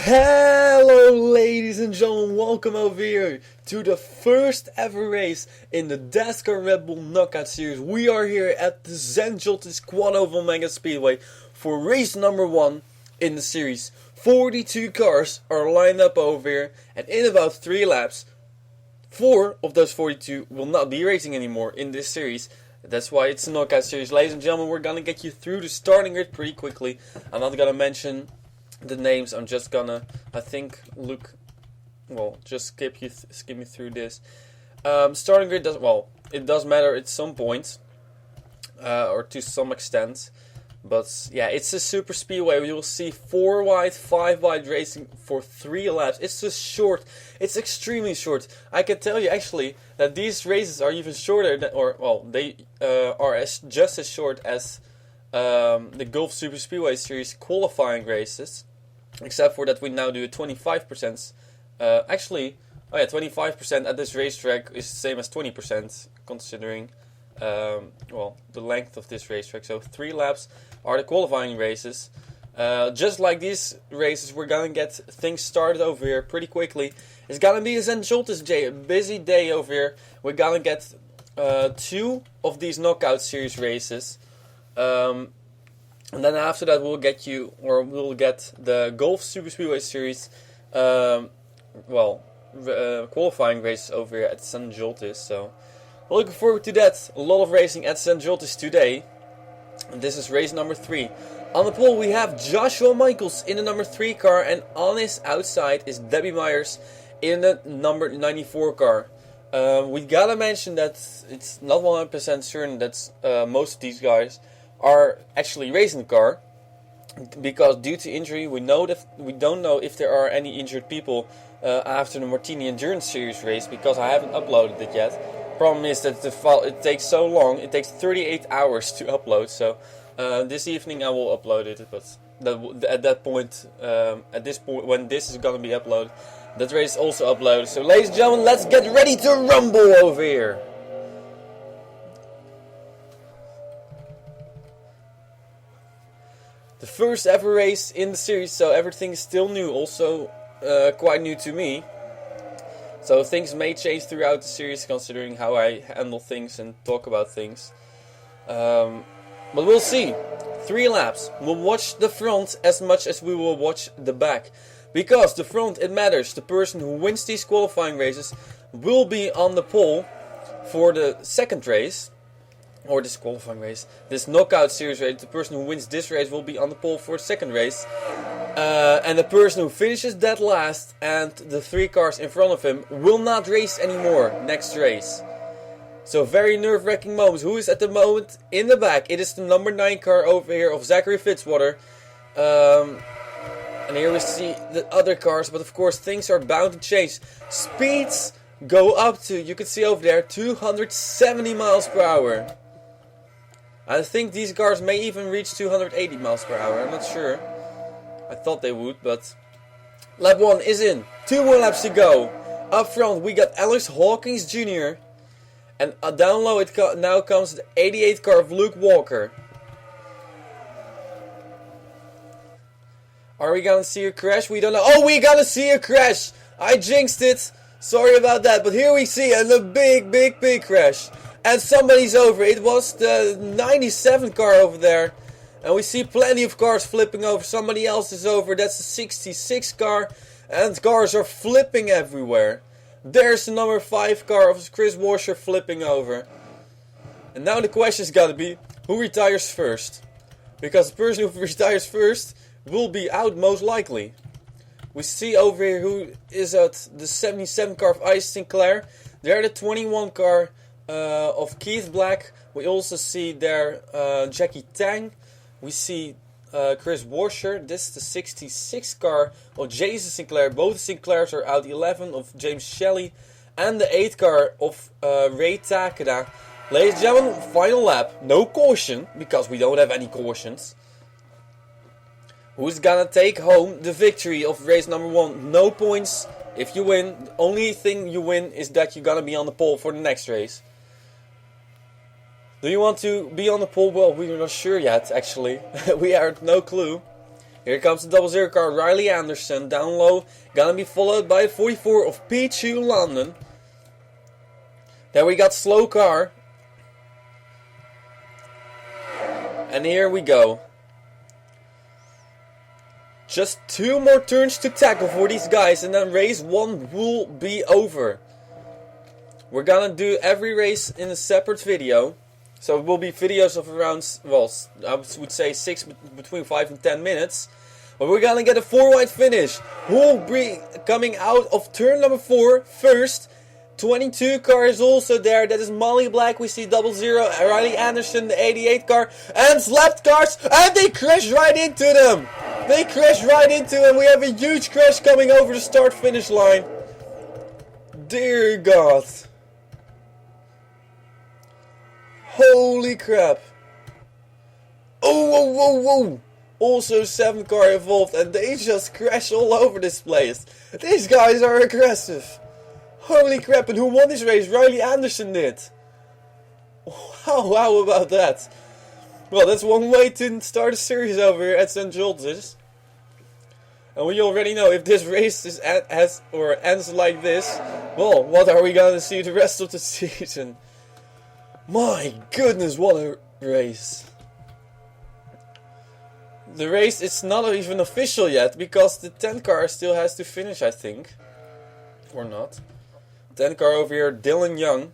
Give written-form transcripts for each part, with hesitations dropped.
Hello ladies and gentlemen, welcome over here to the first ever race in the Dascar Red Bull Knockout Series. We are here at the St. Joltis Quad Oval Mega Speedway for race number 1 in the series. 42 cars are lined up over here, and in about 3 laps, 4 of those 42 will not be racing anymore in this series. That's why it's a knockout series. Ladies and gentlemen, we're gonna get you through the starting grid pretty quickly. I'm not gonna mention the names. I'm just gonna, just skip me through this. Starting grid it does matter at some point, or to some extent. But yeah, it's a super speedway. You will see 4 wide, 5 wide racing for 3 laps. It's just short. It's extremely short. I can tell you actually that these races are even shorter than, they are just as short as the Gulf Super Speedway Series qualifying races, except for that we now do a 25%. 25% at this racetrack is the same as 20%, considering the length of this racetrack. So 3 laps are the qualifying races. Just like these races, we're gonna get things started over here pretty quickly. It's gonna be a St. Joltis day, a busy day over here. We're gonna get 2 of these knockout series races. And then after that we'll get the Gulf Super Speedway Series qualifying races over here at St. Joltis. So we're looking forward to that. A lot of racing at St. Joltis today. And this is race number 3. On the pole we have Joshua Michaels in the number 3 car, and on his outside is Debbie Myers in the number 94 car. We gotta mention that it's not 100% certain that most of these guys are actually racing the car, because due to injury we don't know if there are any injured people after the Martini Endurance Series race, because I haven't uploaded it yet. Problem is that it takes so long. It takes 38 hours to upload. So this evening I will upload it. But at this point when this is gonna be uploaded, that race is also uploaded. So ladies and gentlemen, let's get ready to rumble over here. The first ever race in the series, so everything is still new. Also quite new to me. So things may change throughout the series, considering how I handle things and talk about things. But we'll see. 3 laps. We'll watch the front as much as we will watch the back. Because the front, it matters. The person who wins these qualifying races will be on the pole for the second race. Or this qualifying race. This knockout series race. The person who wins this race will be on the pole for the second race. And the person who finishes dead last and the 3 cars in front of him will not race anymore next race. So very nerve-wracking moments. Who is at the moment in the back? It is the number 9 car over here of Zachary Fitzwater. And here we see the other cars, but of course things are bound to change. Speeds go up to, you can see over there, 270 miles per hour. I think these cars may even reach 280 miles per hour, I'm not sure. I thought they would, but lap 1 is in. 2 more laps to go. Up front we got Alex Hawkins Jr. And down low now comes the 88 car of Luke Walker. Are we gonna see a crash? We don't know. Oh, we gonna see a crash! I jinxed it. Sorry about that, but here we see a big crash. And somebody's over. It was the 97 car over there. And we see plenty of cars flipping over. Somebody else is over. That's the 66 car. And cars are flipping everywhere. There's the number 5 car of Chris Washer flipping over. And now the question's gotta be, who retires first? Because the person who retires first will be out most likely. We see over here who is at the 77 car of Ice Sinclair. They're the 21 car of Keith Black. We also see there Jackie Tang. We see Chris Washer. This is the 66 car of Jason Sinclair. Both Sinclairs are out. 11 of James Shelley. And the 8 car of Ray Takeda. Ladies and gentlemen, final lap. No caution, because we don't have any cautions. Who's gonna take home the victory of race number 1? No points if you win. The only thing you win is that you're gonna be on the pole for the next race. Do you want to be on the pole? Well, we're not sure yet, actually. We have no clue. Here comes the 00 car, Riley Anderson, down low. Gonna be followed by 44 of P2 London. Then we got slow car. And here we go. Just 2 more turns to tackle for these guys and then race 1 will be over. We're gonna do every race in a separate video. So it will be videos of around, well, I would say between 5 and 10 minutes. But we're gonna get a 4-wide finish. Who will be coming out of turn number 4 first? 22 car is also there. That is Molly Black. We see 00, Riley Anderson, the 88 car, and slapped cars, and they crash right into them. They crash right into them. We have a huge crash coming over the start-finish line. Dear God. Holy crap. Oh, whoa, whoa, whoa. Also 7 car involved, and they just crash all over this place. These guys are aggressive. Holy crap, and who won this race? Riley Anderson did. Wow, how about that? Well, that's one way to start a series over here at St. George's. And we already know if this race ends like this, well, what are we gonna see the rest of the season? My goodness, what a race. The race is not even official yet, because the 10 car still has to finish, I think. Or not. 10 car over here, Dylan Young.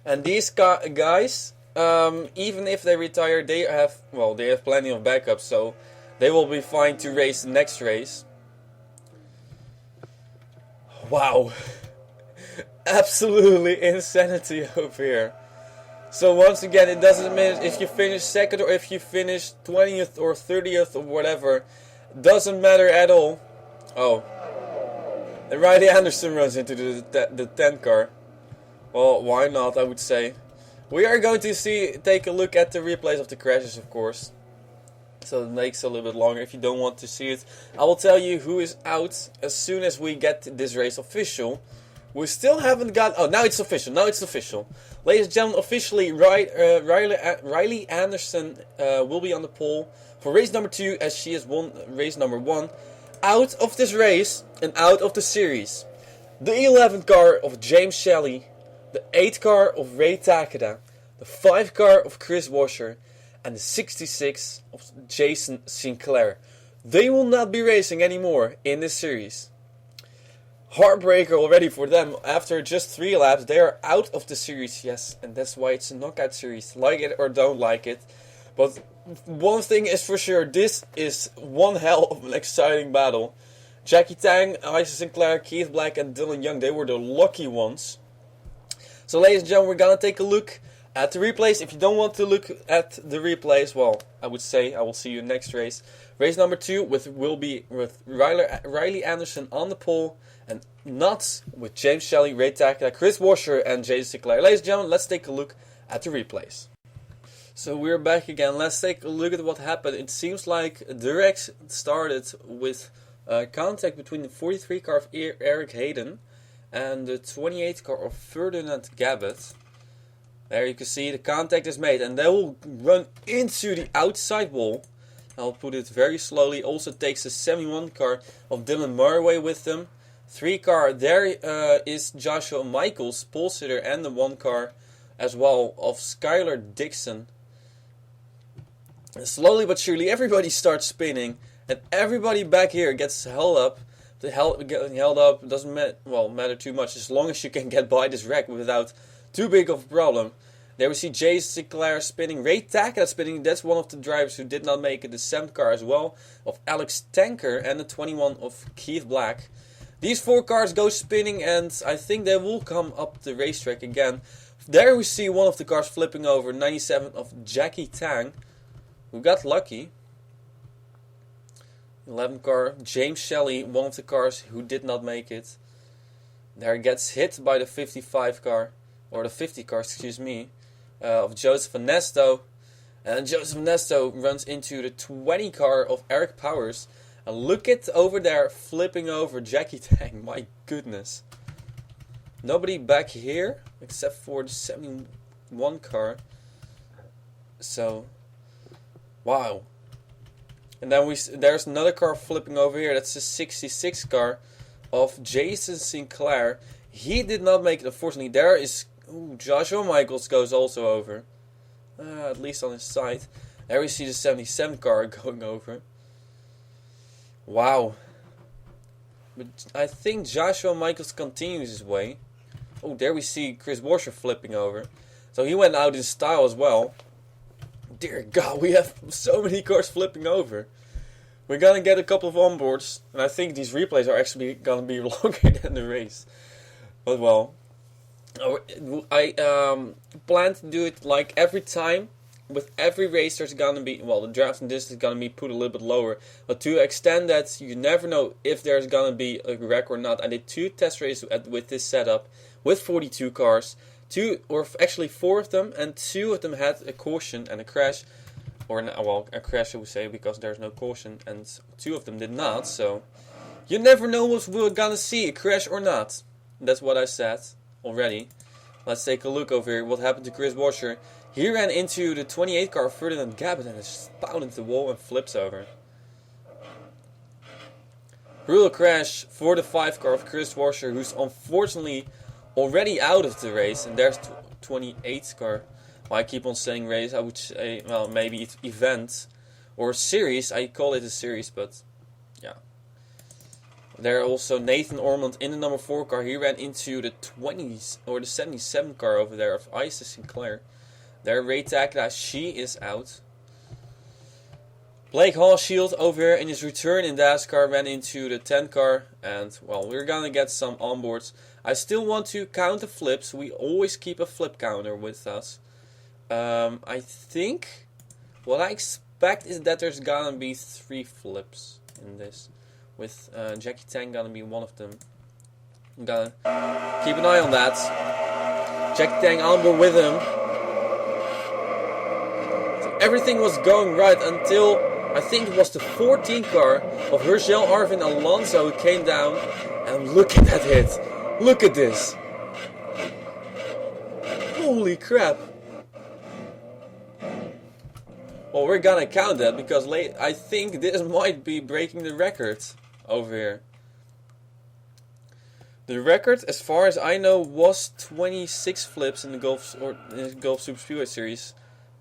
And these guys, even if they retire, they have plenty of backups, so they will be fine to race the next race. Wow. Absolutely insanity over here. So once again, it doesn't matter if you finish second or if you finish 20th or 30th or whatever. Doesn't matter at all. Oh. And Riley Anderson runs into the 10 car. Well, why not, I would say. We are going to take a look at the replays of the crashes, of course. So it makes it a little bit longer if you don't want to see it. I will tell you who is out as soon as we get this race official. We still haven't got... Oh, now it's official. Now it's official. Ladies and gentlemen, officially, Riley Anderson will be on the pole for race number 2, as she has won race number 1. Out of this race and out of the series. The 11 car of James Shelley. The 8 car of Ray Takeda. The 5 car of Chris Washer. And the 66 of Jason Sinclair. They will not be racing anymore in this series. Heartbreaker already for them. After just 3 laps, they are out of the series, yes. And that's why it's a knockout series. Like it or don't like it. But one thing is for sure, this is one hell of an exciting battle. Jackie Tang, Isa Sinclair, Keith Black and Dylan Young, they were the lucky ones. So ladies and gentlemen, we're gonna take a look at the replays. If you don't want to look at the replays, well, I would say I will see you next race. Race number 2 will be with Riley Anderson on the pole. And not with James Shelley, Ray Takeda, Chris Washer and Jason Sinclair. Ladies and gentlemen, let's take a look at the replays. So we're back again. Let's take a look at what happened. It seems like the wreck started with contact between the 43 car of Eric Hayden and the 28 car of Ferdinand Gabbett. There you can see the contact is made, and they will run into the outside wall. I'll put it very slowly. Also takes the 71 car of Dylan Murray with them. 3 car, there is Joshua Michaels, pole sitter, and the 1 car as well of Skylar Dixon. And slowly but surely everybody starts spinning, and everybody back here gets held up. Getting held up doesn't matter too much, as long as you can get by this wreck without too big of a problem. There we see Jason Sinclair spinning, Ray Takeda spinning. That's one of the drivers who did not make it. The 7th car as well of Alex Tanker, and the 21 of Keith Black. These 4 cars go spinning, and I think they will come up the racetrack again. There we see one of the cars flipping over, 97 of Jackie Tang, who got lucky. 11 car, James Shelley, one of the cars who did not make it. There gets hit by the 55 car, or the 50 car, excuse me, of Joseph Ernesto. And Joseph Ernesto runs into the 20 car of Eric Powers. And look at over there flipping over Jackie Tang. My goodness. Nobody back here except for the 71 car. So, wow. And then there's another car flipping over here. That's the 66 car of Jason Sinclair. He did not make it, unfortunately. There is... Ooh, Joshua Michaels goes also over. At least on his side. There we see the 77 car going over. Wow. But I think Joshua Michaels continues his way. Oh, there we see Chris Washer flipping over. So he went out in style as well. Dear God, we have so many cars flipping over. We're gonna get a couple of onboards. And I think these replays are actually gonna be longer than the race. But well, I plan to do it like every time. With every race there's gonna be, well, the drafting distance is gonna be put a little bit lower. But to extend that, you never know if there's gonna be a wreck or not. I did 2 test races with this setup, with 42 cars. 2, or actually 4 of them, and 2 of them had a caution and a crash. Or, well, a crash I would say, because there's no caution. And 2 of them did not, so... You never know what we're gonna see, a crash or not. That's what I said already. Let's take a look over here. What happened to Chris Washer? He ran into the 28 car Ferdinand Gabbett and is pounded into the wall and flips over. Brutal crash for the 5 car of Chris Washer, who's unfortunately already out of the race. And there's 28 car. Well, I keep on saying race. I would say, well, maybe it's event or series. I call it a series, but yeah. There also Nathan Ormond in the number 4 car. He ran into the 20s or the 77 car over there of Isa Sinclair. There, Ray Takla, she is out. Blake Hallshield over here in his return in Dascar ran into the 10 car. And, well, we're gonna get some onboards. I still want to count the flips. We always keep a flip counter with us. I think what I expect is that there's gonna be 3 flips in this. With Jackie Tang gonna be one of them. I'm gonna keep an eye on that. Jackie Tang on board with him. Everything was going right until I think it was the 14 car of Herschel Arvin Alonso who came down. And look at that hit. Look at this. Holy crap. Well, we're gonna count that because I think this might be breaking the record over here. The record, as far as I know, was 26 flips in the Gulf Super Speedway Series.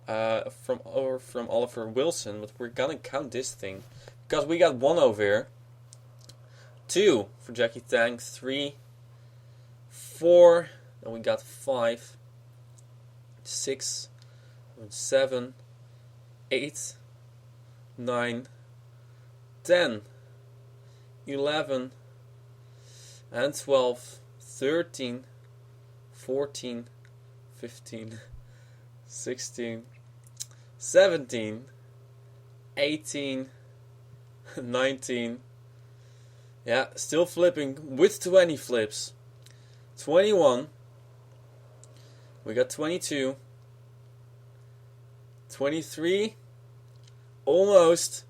From Oliver Wilson, but we're gonna count this thing because we got 1 over here, 2 for Jackie Tang, 3, 4, and we got 5, 6, 7, 8, 9, 10, 11, and 12, 13, 14, 15, 16, 17, 18, 19, yeah, still flipping with 20 flips, 21, we got 22, 23, almost,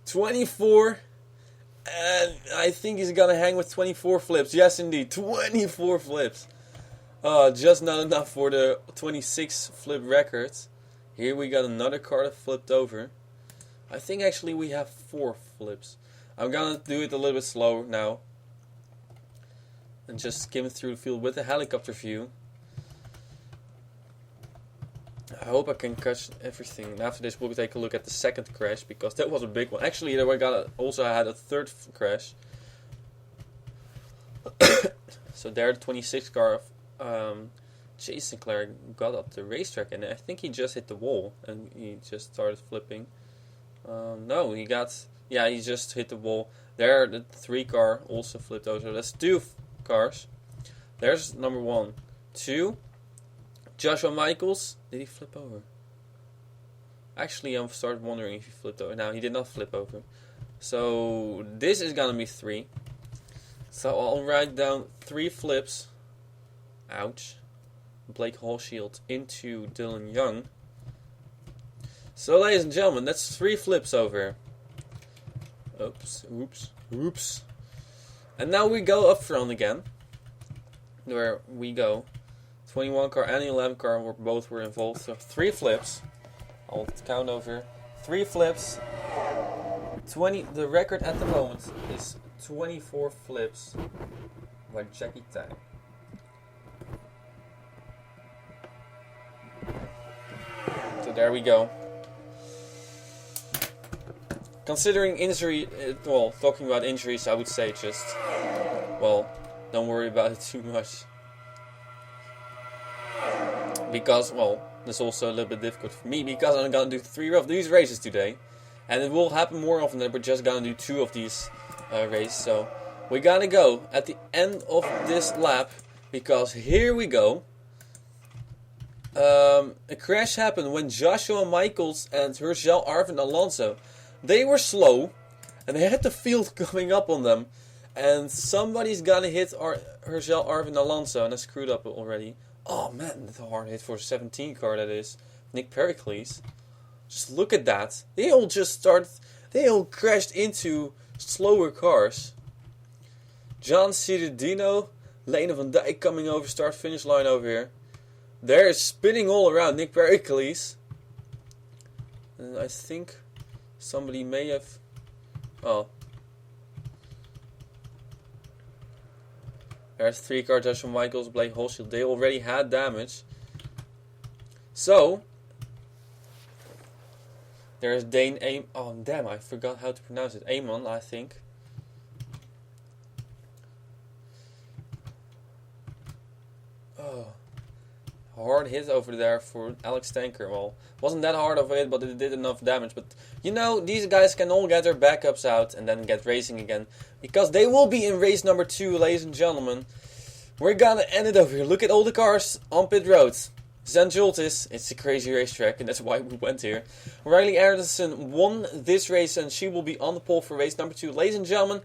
24, and I think he's gonna hang with 24 flips, yes indeed, 24 flips. Just not enough for the 26 flip record. Here we got another car that flipped over. I think actually we have 4 flips. I'm gonna do it a little bit slower now. And just skim through the field with a helicopter view. I hope I can catch everything. And after this we'll take a look at the second crash, because that was a big one. Actually, I also had a third crash. So there the 26 car of Jason Sinclair got up the racetrack, and I think he just hit the wall and he just started flipping. No, he just hit the wall. There, the 3 car also flipped over. That's 2 cars. There's number 1, 2. Joshua Michaels, did he flip over? Actually, I started wondering if he flipped over. No, he did not flip over. So this is gonna be 3. So I'll write down 3 flips. Ouch. Blake Hallshield into Dylan Young. So ladies and gentlemen, that's 3 flips over. Oops. And now we go up front again. Where we go. 21 car and 11 car both were involved. So 3 flips. I'll count over. 3 flips. The record at the moment is 24 flips by Jackie Tang. So there we go. Considering injury, well, talking about injuries, I would say just, well, don't worry about it too much. Because, well, that's also a little bit difficult for me, because I'm gonna do 3 of these races today. And it will happen more often that we're just gonna do 2 of these races. So, we gotta go at the end of this lap, because here we go. A crash happened when Joshua Michaels and Herschel Arvin Alonso, they were slow, and they had the field coming up on them, and somebody's gonna hit Herschel Arvin Alonso, and I screwed up already. Oh man, that's a hard hit for a 17 car, that is. Nick Pericles. Just look at that. They all crashed into slower cars. John Ciudadino, Lane van Dijk coming over, start finish line over here. They're spinning all around Nick Pericles. And I think somebody may have... Oh. There's 3 car, Joshua Michaels, Blake Holshield. They already had damage. So, there's Dane Amon. Oh, damn, I forgot how to pronounce it. Amon, I think. Oh. Hard hit over there for Alex Tanker. Well, wasn't that hard of a hit, but it did enough damage. But, you know, these guys can all get their backups out and then get racing again. Because they will be in race number 2, ladies and gentlemen. We're gonna end it over here. Look at all the cars on pit road. St. Jultis, it's a crazy racetrack, and that's why we went here. Riley Anderson won this race, and she will be on the pole for race number 2. Ladies and gentlemen,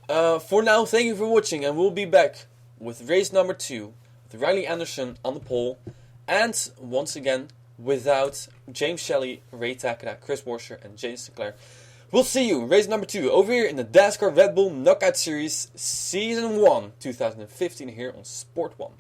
for now, thank you for watching, and we'll be back with race number 2. With Riley Anderson on the pole. And, once again, without James Shelley, Ray Takeda, Chris Washer, and James Sinclair. We'll see you, race number 2, over here in the Dascar Red Bull Knockout Series, Season 1, 2015, here on Sport 1.